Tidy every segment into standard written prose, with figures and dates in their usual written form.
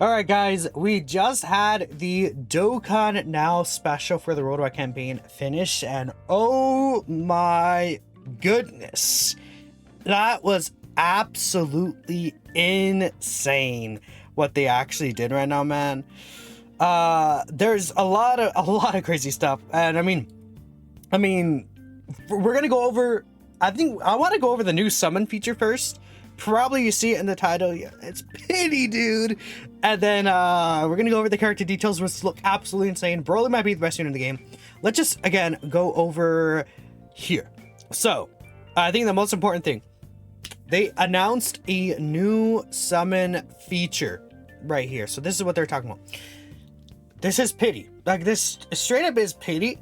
Alright guys, we just had the Dokkan Now special for the Worldwide campaign finish, and oh my goodness, that was absolutely insane what they actually did right now, man. There's a lot of crazy stuff, and I mean we're gonna go over, I want to go over the new summon feature first. Probably you see it in the title. Yeah, it's pity, dude. And then we're gonna go over the character details, which look absolutely insane. Broly might be the best unit in the game. Let's just again go over here. So I think the most important thing, they announced a new summon feature right here. So this is what they're talking about. This is pity. Like, this straight up is pity.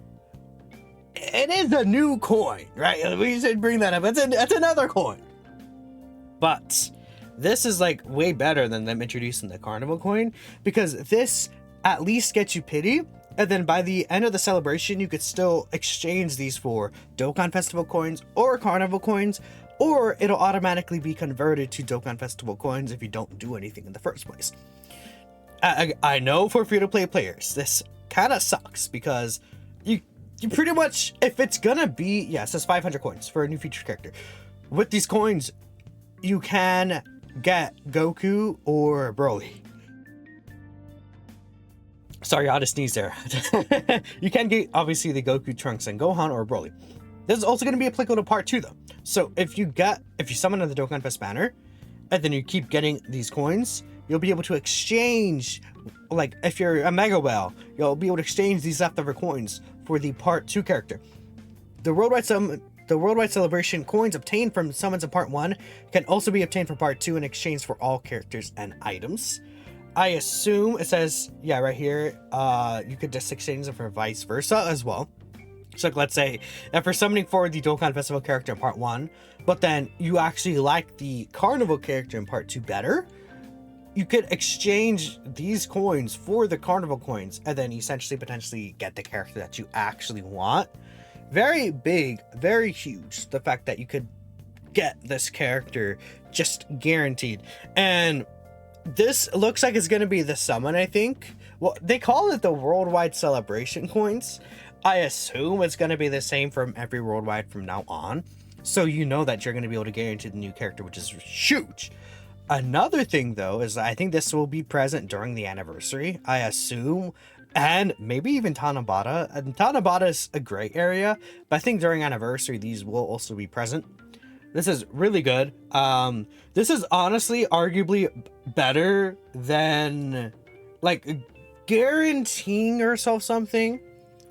It is a new coin, right? We should bring that up. It's another coin. But this is like way better than them introducing the carnival coin, because this at least gets you pity, and then by the end of the celebration you could still exchange these for Dokkan Festival coins or carnival coins, or it'll automatically be converted to Dokkan Festival coins if you don't do anything in the first place. I know for free-to-play players this kind of sucks, because you pretty much, if it's gonna be, yeah, it says 500 coins for a new featured character. With these coins you can get Goku or Broly. Sorry, I had to sneeze there. You can get obviously the Goku, Trunks, and Gohan or Broly. This is also going to be applicable to part 2 though. So if you summon on the Dokkan Fest banner, and then you keep getting these coins, you'll be able to exchange, like if you're a Mega Whale, you'll be able to exchange these leftover coins for the part 2 character. The Worldwide Celebration coins obtained from summons in part 1 can also be obtained for part 2 in exchange for all characters and items. I assume it says, yeah, right here, you could just exchange them for vice versa as well. So let's say if you're summoning for the Dokkan Festival character in part 1, but then you actually like the Carnival character in part 2 better, you could exchange these coins for the Carnival coins, and then essentially potentially get the character that you actually want. Very big, very huge, the fact that you could get this character just guaranteed. And this looks like it's going to be the summon, I think. Well, they call it the Worldwide Celebration coins. I assume it's going to be the same from every Worldwide from now on. So you know that you're going to be able to guarantee the new character, which is huge. Another thing, though, is I think this will be present during the anniversary, I assume. And maybe even Tanabata. And Tanabata is a gray area, but I think during anniversary these will also be present. This is really good. This is honestly arguably better than, like, guaranteeing yourself something.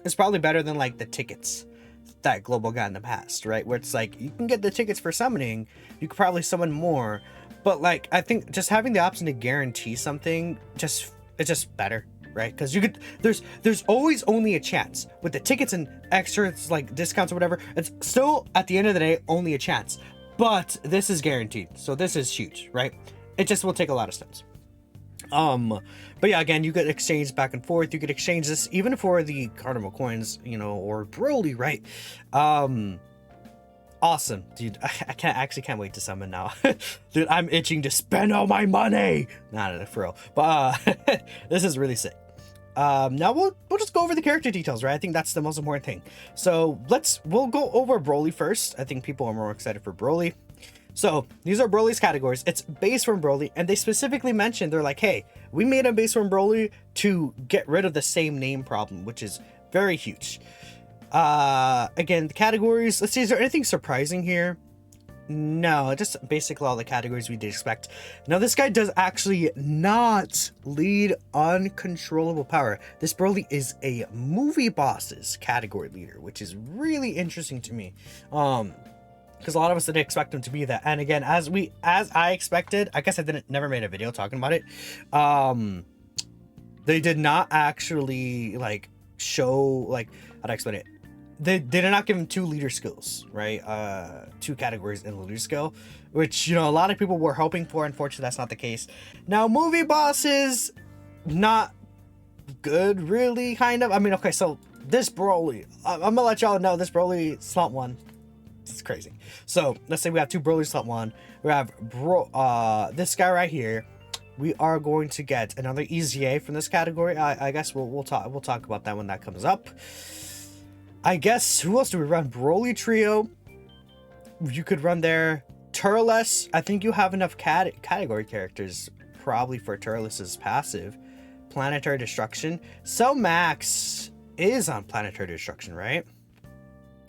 It's probably better than like the tickets that Global got in the past, right? Where it's like you can get the tickets for summoning, you could probably summon more, but like I think just having the option to guarantee something, it's just better. Right, because you could, there's always only a chance with the tickets and extras like discounts or whatever. It's still at the end of the day only a chance, but this is guaranteed, so this is huge, right? It just will take a lot of steps. But yeah, again, you could exchange back and forth. You could exchange this even for the Carnival coins, you know, or Broly, right? Awesome, dude. I can't wait to summon now. Dude, I'm itching to spend all my money. Not for real, but this is really sick. Now we'll just go over the character details, right? I think that's the most important thing. So we'll go over Broly first. I think people are more excited for Broly. So these are Broly's categories. It's based from Broly, and they specifically mentioned, they're like, hey, we made them based from Broly to get rid of the same name problem, which is very huge. Again, the categories, let's see, is there anything surprising here? No, just basically all the categories we did expect. Now, this guy does actually not lead uncontrollable power. This Broly is a movie bosses category leader, which is really interesting to me. Because a lot of us didn't expect him to be that. And again, as I expected, I guess I never made a video talking about it. They did not actually like show, like, how do I explain it? They did not give him 2 leader skills, right? 2 categories in the leader skill, which, you know, a lot of people were hoping for. Unfortunately, that's not the case. Now, movie bosses, not good, really, kind of. I mean, okay, so this Broly, I'm gonna let y'all know this Broly slump 1. It's crazy. So let's say we have 2 Broly slump 1. We have this guy right here. we are going to get another EZA from this category. I guess we'll talk about that when that comes up. I guess, who else do we run? Broly Trio. You could run there. Turles. I think you have enough category characters probably for Turles' passive. Planetary Destruction. So Max is on Planetary Destruction, right?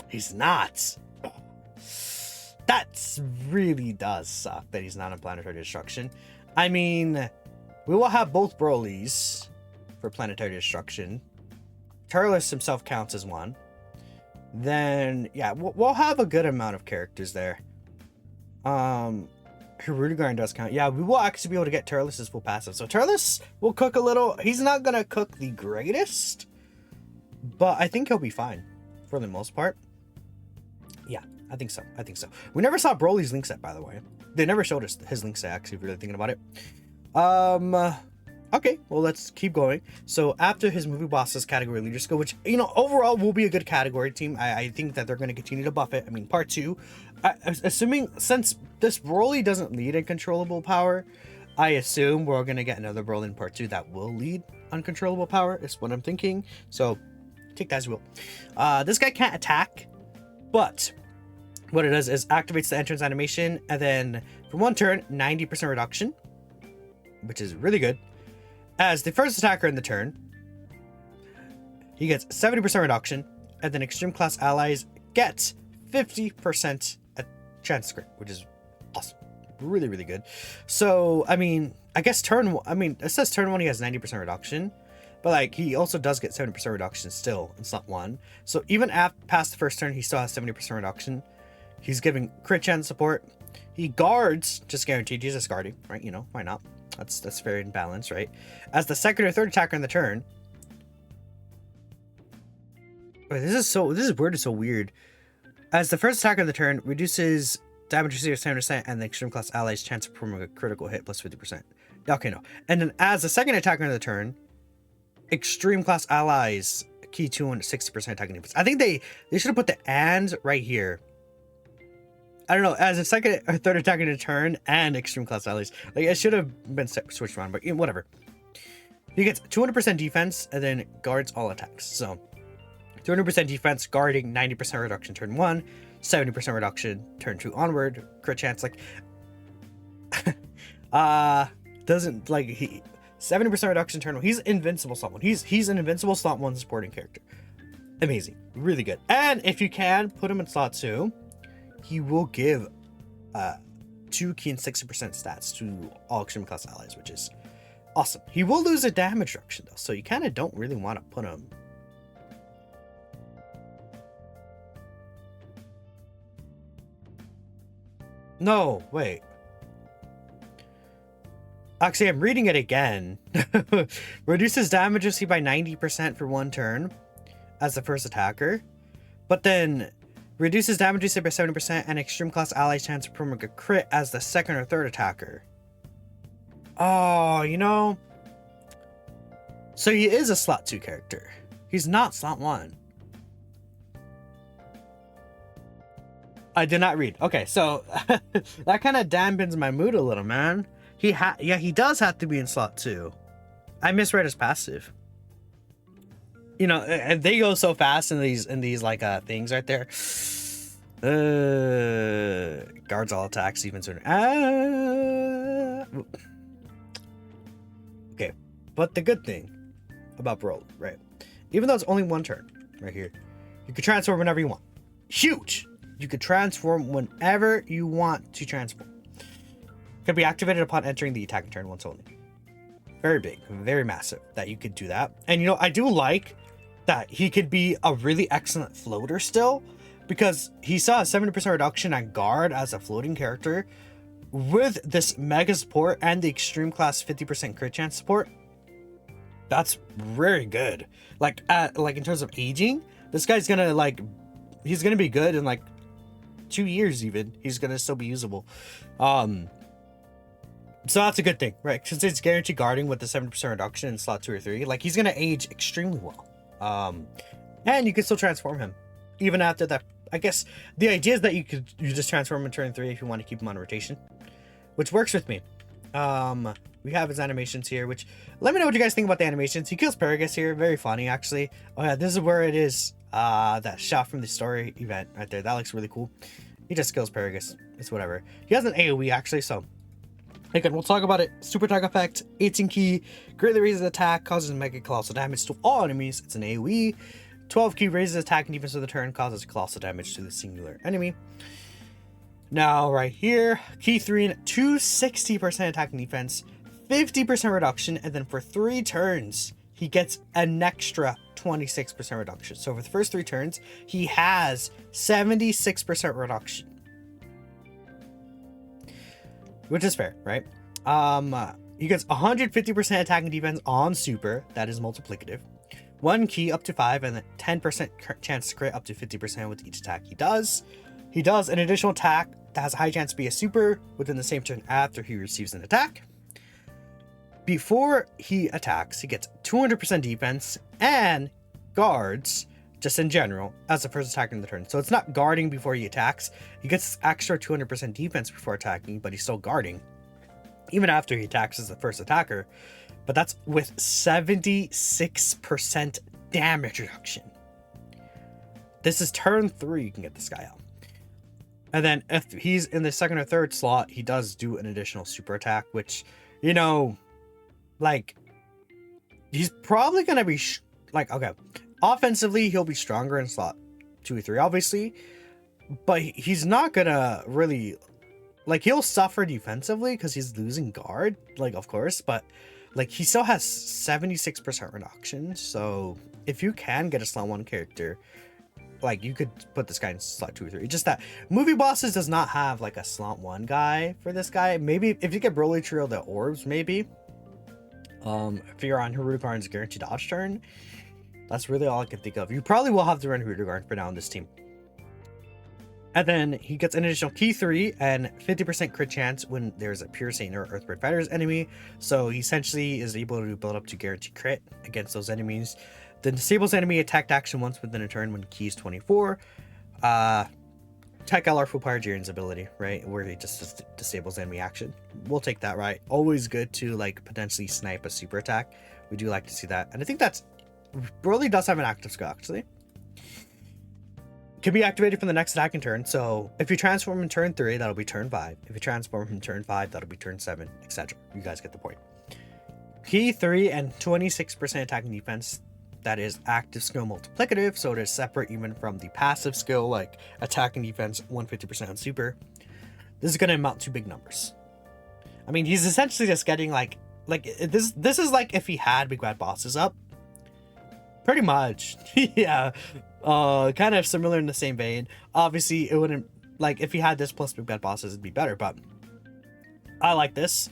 He's not. That really does suck that he's not on Planetary Destruction. I mean, we will have both Brolys for Planetary Destruction. Turles himself counts as one. Then, yeah, we'll have a good amount of characters there. Hirudegarn does count. Yeah, we will actually be able to get Turles' full passive. So Turles will cook a little. He's not going to cook the greatest, but I think he'll be fine for the most part. Yeah, I think so. We never saw Broly's link set, by the way. They never showed us his link set, actually, if you're really thinking about it. Okay, well, let's keep going. So after his movie bosses category leader skill, which, you know, overall will be a good category team. I think that they're going to continue to buff it. I mean, part 2, assuming, since this Broly doesn't lead uncontrollable power, I assume we're going to get another Broly in part 2 that will lead uncontrollable power, is what I'm thinking. So take that as you will. This guy can't attack, but what it does is activates the entrance animation, and then for one turn, 90% reduction, which is really good. As the first attacker in the turn, he gets 70% reduction, and then extreme class allies get 50% chance to crit, which is awesome. Really, really good. So, I mean, I guess it says turn 1 he has 90% reduction, but like he also does get 70% reduction still in slot 1. So even past the first turn, he still has 70% reduction. He's giving crit chance support. He guards, just guaranteed. He's just guarding, right? You know, why not? That's fair and balanced, right? As the second or third attacker in the turn. Wait, this is word is so weird. As the first attacker in the turn, reduces damage received 70% and the extreme class allies chance of performing a critical hit plus 50%. Okay, no. And then as the second attacker in the turn, extreme class allies key 260% attacking defense. I think they should have put the and right here. I don't know, as a second or third attacker in a turn and extreme class allies. Like, it should have been switched around, but whatever. He gets 200% defense and then guards all attacks. So, 200% defense, guarding, 90% reduction turn 1, 70% reduction turn 2 onward, crit chance, like... doesn't, like, 70% reduction turn 1. He's invincible slot 1. He's an invincible slot 1 supporting character. Amazing. Really good. And if you can, put him in slot 2. He will give 2 key and 60% stats to all extreme class allies, which is awesome. He will lose a damage reduction though, so you kind of don't really want to put him. No, wait. Actually, I'm reading it again. Reduces damage received by 90% for 1 turn as the first attacker, but then reduces damage received by 70% and extreme class allies chance to perform a crit as the second or third attacker. Oh, you know. So he is a slot 2 character. He's not slot 1. I did not read. Okay, so that kind of dampens my mood a little, man. He does have to be in slot 2. I misread his passive. You know, and they go so fast in these like things right there. Guards all attacks even sooner. Okay, but the good thing about Broly, right? Even though it's only 1 turn, right here, you can transform whenever you want. Huge! You could transform whenever you want to transform. Can be activated upon entering the attacking turn once only. Very big, very massive that you could do that. And you know, I do like that he could be a really excellent floater still, because he saw a 70% reduction on guard as a floating character with this mega support and the extreme class 50% crit chance support. That's very good. Like in terms of aging, this guy's gonna he's gonna be good in like 2 years even. He's gonna still be usable. So that's a good thing, right? Since it's guaranteed guarding with the 70% reduction in slot 2 or 3, like he's gonna age extremely well. And you can still transform him even after that. I guess the idea is that you just transform him in turn 3 if you want to keep him on rotation, which works with me. We have his animations here, which let me know what you guys think about the animations. He kills Paragus here, very funny actually. Oh yeah, this is where it is. That shot from the story event right there. That looks really cool. He just kills Paragus. It's whatever. He has an AoE actually, so again, we'll talk about it. Super attack effect, 18 key, greatly raises attack, causes mega colossal damage to all enemies. It's an AoE. 12 key raises attack and defense of the turn, causes colossal damage to the singular enemy. Now, right here, key 3 and 260% attack and defense, 50% reduction, and then for 3 turns, he gets an extra 26% reduction. So for the first 3 turns, he has 76% reduction. Which is fair, right? He gets 150% attack and defense on super, that is multiplicative. 1 key up to 5, and then 10% chance to crit up to 50% with each attack he does. He does an additional attack that has a high chance to be a super within the same turn after he receives an attack. Before he attacks, he gets 200% defense and guards, just in general, as the first attacker in the turn. So it's not guarding before he attacks. He gets extra 200% defense before attacking, but he's still guarding, even after he attacks as the first attacker. But that's with 76% damage reduction. This is turn 3, you can get this guy out. And then if he's in the second or third slot, he does do an additional super attack, which, you know, like, he's probably going to be, okay, offensively, he'll be stronger in slot 2 or 3, obviously, but he's not going to really, like, he'll suffer defensively because he's losing guard, like, of course, but, like, he still has 76% reduction, so if you can get a slot 1 character, like, you could put this guy in slot 2 or 3. It's just that Movie Bosses does not have, like, a slot 1 guy for this guy. Maybe if you get Broly Trio, the orbs, maybe. If you're on Hirudegarn's guaranteed dodge turn, that's really all I can think of. You probably will have to run Hirudegarn for now on this team. And then he gets an additional key 3 and 50% crit chance when there's a pure Saiyan or Earthbird Fighters enemy. So he essentially is able to build up to guaranteed crit against those enemies. Then disables enemy attacked action once within a turn when key is 24. Tech LR Full Power Jiren's ability, right? Where he just disables enemy action. We'll take that, right? Always good to, like, potentially snipe a super attack. We do like to see that. And I think that's... Broly does have an active skill, actually. Can be activated from the next attacking turn. So if you transform in turn 3, that'll be turn 5. If you transform in turn 5, that'll be turn 7, etc. You guys get the point. Key 3 and 26% attacking defense. That is active skill multiplicative, so it is separate even from the passive skill, like attacking defense 150% on super. This is going to amount to big numbers. I mean, he's essentially just getting like this is like if he had Big Bad Bosses up. Pretty much. Yeah. Kind of similar in the same vein. Obviously, it wouldn't, like, if he had this plus Big Bad Bosses, it'd be better, but I like this.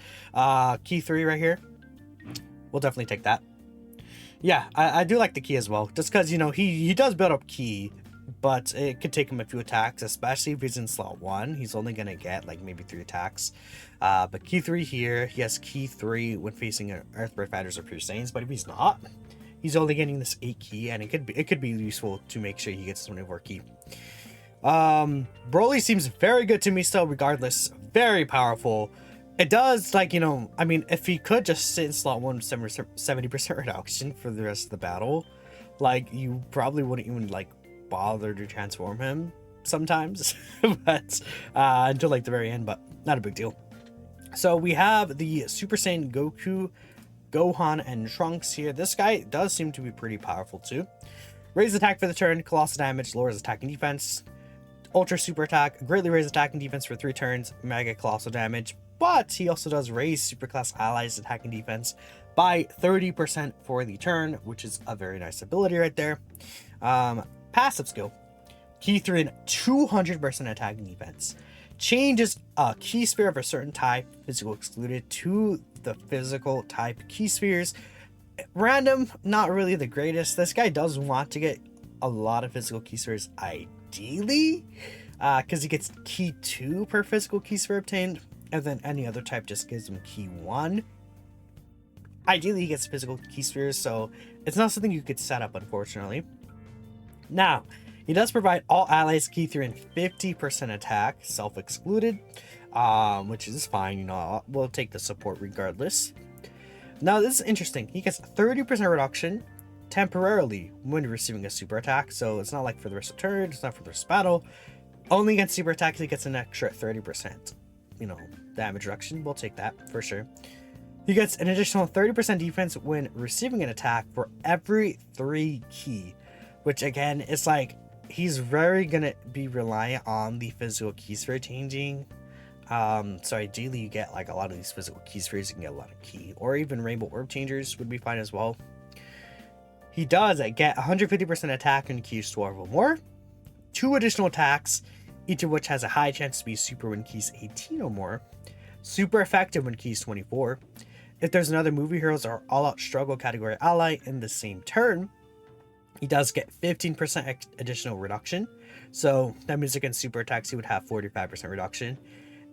Key 3 right here. We'll definitely take that. Yeah, I do like the key as well, just because, you know, he does build up key, but it could take him a few attacks, especially if he's in slot 1. He's only going to get, like, maybe 3 attacks. But key 3 here, he has key 3 when facing Earthbird Fighters or Pure Saiyans, but if he's not, he's only getting this 8 key, and it could be useful to make sure he gets 24 key. Broly seems very good to me still, regardless. Very powerful. It does, like, you know, I mean, if he could just sit in slot 1 with 70% reduction for the rest of the battle, like, you probably wouldn't even, like, bother to transform him sometimes, but, until, like, the very end, but not a big deal. So we have the Super Saiyan Goku, Gohan, and Trunks here. This guy does seem to be pretty powerful, too. Raise attack for the turn, colossal damage, lowers attack and defense, ultra super attack, greatly raise attack and defense for 3 turns, mega colossal damage, but he also does raise superclass allies attack and defense by 30% for the turn, which is a very nice ability right there. Passive skill, key 3 and 200% attack and defense. Changes a key sphere of a certain type, physical excluded, to the physical type key spheres. Random, not really the greatest. This guy does want to get a lot of physical key spheres, ideally, because he gets key 2 per physical key sphere obtained, and then any other type just gives him key 1. Ideally, he gets physical key spheres, so it's not something you could set up, unfortunately. Now, He does provide all allies key through and 50% attack, self-excluded, which is fine. You know, we'll take the support regardless. Now this is interesting. He gets 30% reduction temporarily when receiving a super attack. So it's not like for the rest of the turn. It's not for the rest of battle. Only against super attacks he gets an extra 30%. You know, damage reduction. We'll take that for sure. He gets an additional 30% defense when receiving an attack for every 3 key, which again, it's like he's very gonna be reliant on the physical key sphere changing. So ideally you get like a lot of these physical key spheres, you can get a lot of key, or even rainbow orb changers would be fine as well. He does get 150% attack when keys 12 or more, 2 additional attacks, each of which has a high chance to be super when keys 18 or more, super effective when keys 24. If there's another movie heroes or all-out struggle category ally in the same turn, he does get 15% additional reduction. So that means against super attacks, he would have 45% reduction.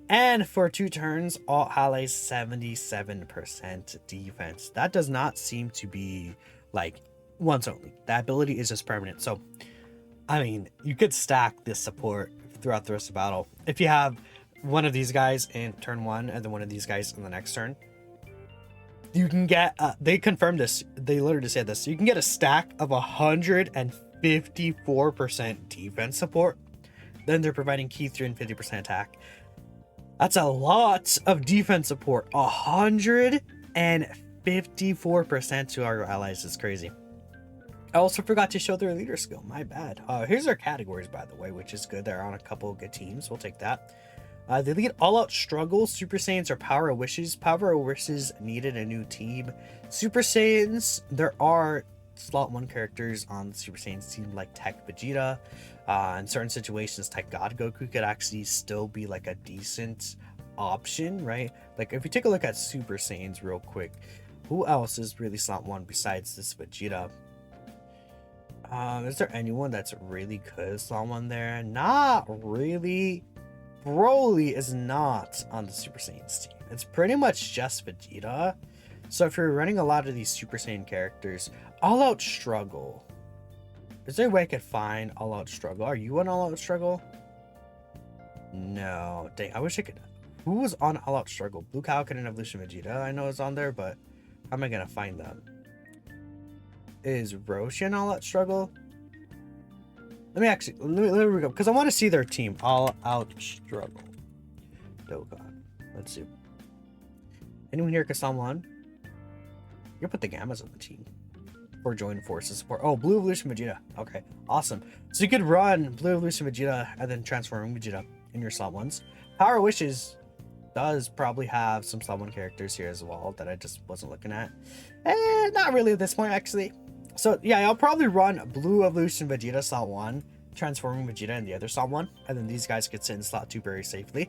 And for 2 turns, all allies 77% defense. That does not seem to be like once only. That ability is just permanent. So, I mean, you could stack this support throughout the rest of the battle. If you have one of these guys in turn 1 and then one of these guys in the next turn, you can get, they confirmed this, they literally said this, you can get a stack of 154% defense support. Then they're providing key through and 50% attack. That's a lot of defense support. 154% to our allies is crazy. I also forgot to show their leader skill, my bad. Here's their categories, by the way, which is good. They're on a couple of good teams, we'll take that. They lead All Out Struggle, Super Saiyans, or Power of Wishes. Power of Wishes needed a new team. Super Saiyans, there are slot 1 characters on the Super Saiyans team like Tech Vegeta. In certain situations, Tech God Goku could actually still be like a decent option, right? Like if you take a look at Super Saiyans real quick, who else is really slot 1 besides this Vegeta? Is there anyone that's really good slot 1 there? Not really. Broly is not on the Super Saiyans team. It's pretty much just Vegeta. So if you're running a lot of these Super Saiyan characters, All Out Struggle. Is there a way I could find All Out Struggle? Are you on All Out Struggle? No. Dang, I wish I could. Who was on All Out Struggle? Blue Kaioken and Evolution Vegeta I know is on there, but how am I gonna find them? Is Roshi on All Out Struggle? Let me go, because I want to see their team. All Out Struggle. Dokkan. Let's see. Anyone here can someone? You put the Gammas on the team. For join forces support. Oh, Blue Evolution Vegeta. Okay, awesome. So you could run Blue Evolution Vegeta and then transforming Vegeta in your slot 1s. Power Wishes does probably have some slot 1 characters here as well that I just wasn't looking at. Not really at this point, actually. So yeah, I'll probably run Blue Evolution Vegeta slot 1, transforming Vegeta in the other slot 1, and then these guys could sit in slot 2 very safely.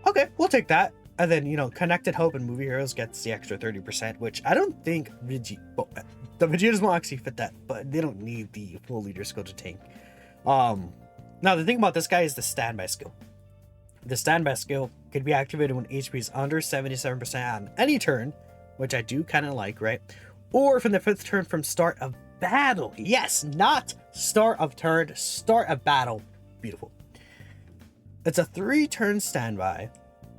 Okay, we'll take that. And then, you know, Connected Hope and Movie Heroes gets the extra 30%, which I don't think the Vegetas won't actually fit that, but they don't need the full leader skill to tank. Now the thing about this guy is the standby skill. The standby skill could be activated when HP is under 77% on any turn, which I do kind of like, right? Or from the 5th turn from start of battle. Yes, not start of turn, start of battle. Beautiful. It's a 3-turn standby,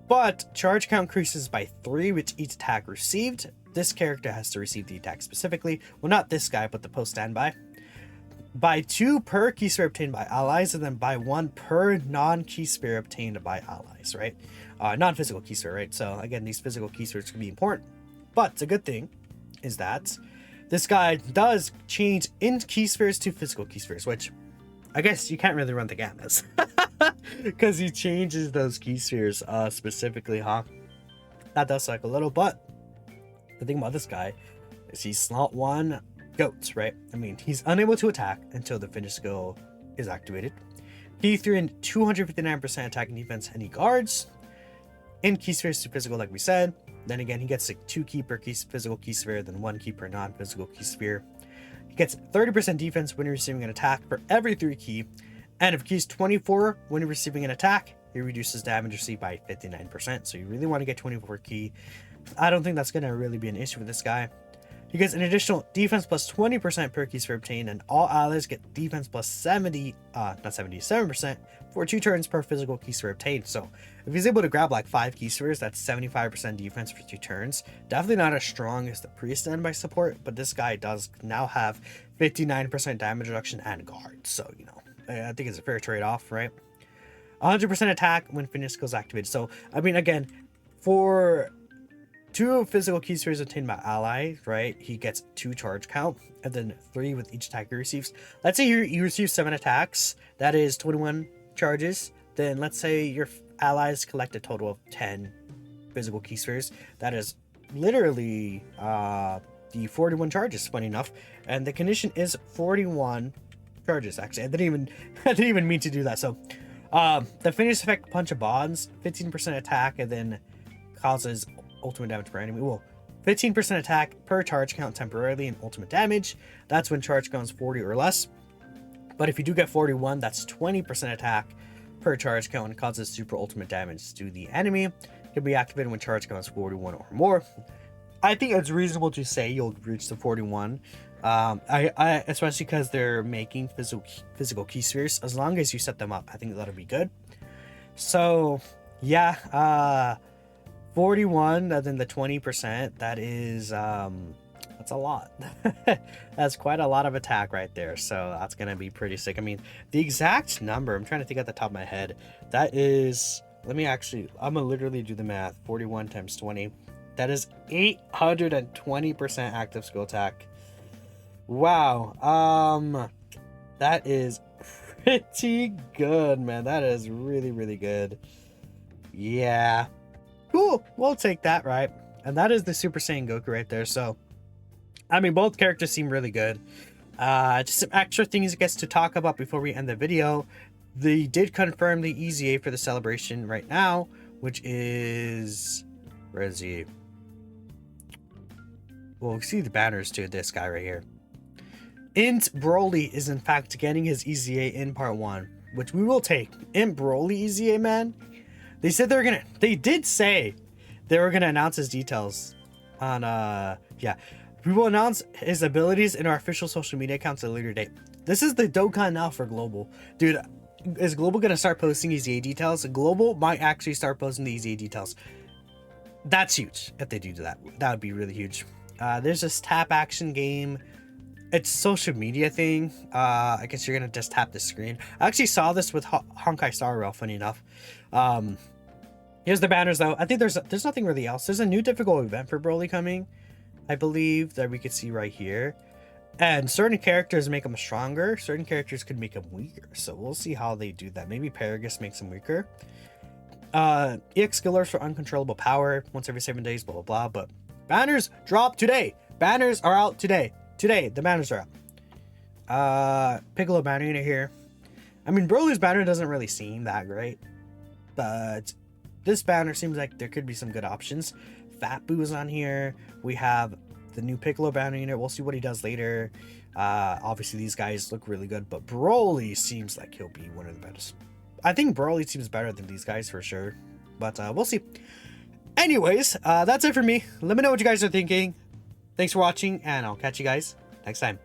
but charge count increases by 3 with each attack received. This character has to receive the attack specifically. Well, not this guy, but the post standby. By 2 per key sphere obtained by allies, and then by 1 per non-key sphere obtained by allies, right? Non-physical key sphere, right? So again, these physical key spheres can be important, but the good thing is that this guy does change in key spheres to physical key spheres, which I guess you can't really run the Gammas because he changes those key spheres specifically, huh? That does suck a little, but the thing about this guy is he's slot 1 goats, right? I mean, he's unable to attack until the finish skill is activated. He threw in 259% attack and defense, and he guards in key spheres to physical, like we said. Then again, he gets like 2 key per key physical key sphere, then 1 key per non-physical key sphere. He gets 30% defense when receiving an attack for every 3 key, and if keys 24 when receiving an attack, he reduces damage received by 59%. So you really want to get 24 key. I don't think that's going to really be an issue with this guy. he gets an additional defense plus 20% per key sphere obtained, and all allies get defense plus 77% for 2 turns per physical key sphere obtained. So if he's able to grab like 5 key spheres, that's 75% defense for 2 turns. Definitely not as strong as the pre-standby support, but this guy does now have 59% damage reduction and guard. So, you know, I think it's a fair trade-off, right? 100% attack when fitness skills activated. So, I mean, again, for 2 physical key spheres obtained by ally, right, he gets 2 charge count, and then 3 with each attack he receives. Let's say you receive 7 attacks, that is 21 charges. Then let's say your allies collect a total of 10 physical key spheres. That is literally the 41 charges, funny enough. And the condition is 41 charges, actually. I didn't even mean to do that. So the finish effect, Punch of Bonds, 15% attack, and then causes ultimate damage per enemy. Well, 15% attack per charge count temporarily and ultimate damage. That's when charge count is 40 or less. But if you do get 41, that's 20% attack per charge count and causes super ultimate damage to the enemy. It can be activated when charge count is 41 or more. I think it's reasonable to say you'll reach the 41. I especially because they're making physical key spheres. As long as you set them up, I think that'll be good. So yeah, 41 and then the 20%, that is that's a lot. That's quite a lot of attack right there, so that's gonna be pretty sick. I mean, the exact number, I'm trying to think at the top of my head, that is, I'm gonna literally do the math. 41 times 20, that is 820% active skill attack. Wow. That is pretty good, man. That is really good. Yeah, cool, we'll take that, right? And that is the Super Saiyan Goku right there. So I mean, both characters seem really good. Just some extra things I guess to talk about before we end the video. They did confirm the EZA for the celebration right now, which is, where is he? Well, we see the banners to this guy right here. Int Broly is in fact getting his EZA in part 1, which we will take. Int Broly EZA, man. They said they did say they were gonna announce his details on yeah. We will announce his abilities in our official social media accounts at a later date. This is the Dokkan now for Global. Dude, is Global going to start posting EZA details? Global might actually start posting the EZA details. That's huge if they do that. That would be really huge. There's this tap action game. It's social media thing. I guess you're going to just tap the screen. I actually saw this with Honkai Star Rail, funny enough. Here's the banners, though. I think there's nothing really else. There's a new difficult event for Broly coming, I believe, that we could see right here. And certain characters make them stronger. Certain characters could make them weaker. So we'll see how they do that. Maybe Paragus makes them weaker. EX skill alerts for uncontrollable power once every 7 days, blah, blah, blah. But banners drop today. Banners are out today. Today, the banners are out. Piccolo banner unit here. I mean, Broly's banner doesn't really seem that great. But this banner seems like there could be some good options. Fat Boo is on here. We have the new Piccolo banner unit. We'll see what he does later. Obviously, these guys look really good, but Broly seems like he'll be one of the best. I think Broly seems better than these guys for sure, but we'll see. Anyways, that's it for me. Let me know what you guys are thinking. Thanks for watching, and I'll catch you guys next time.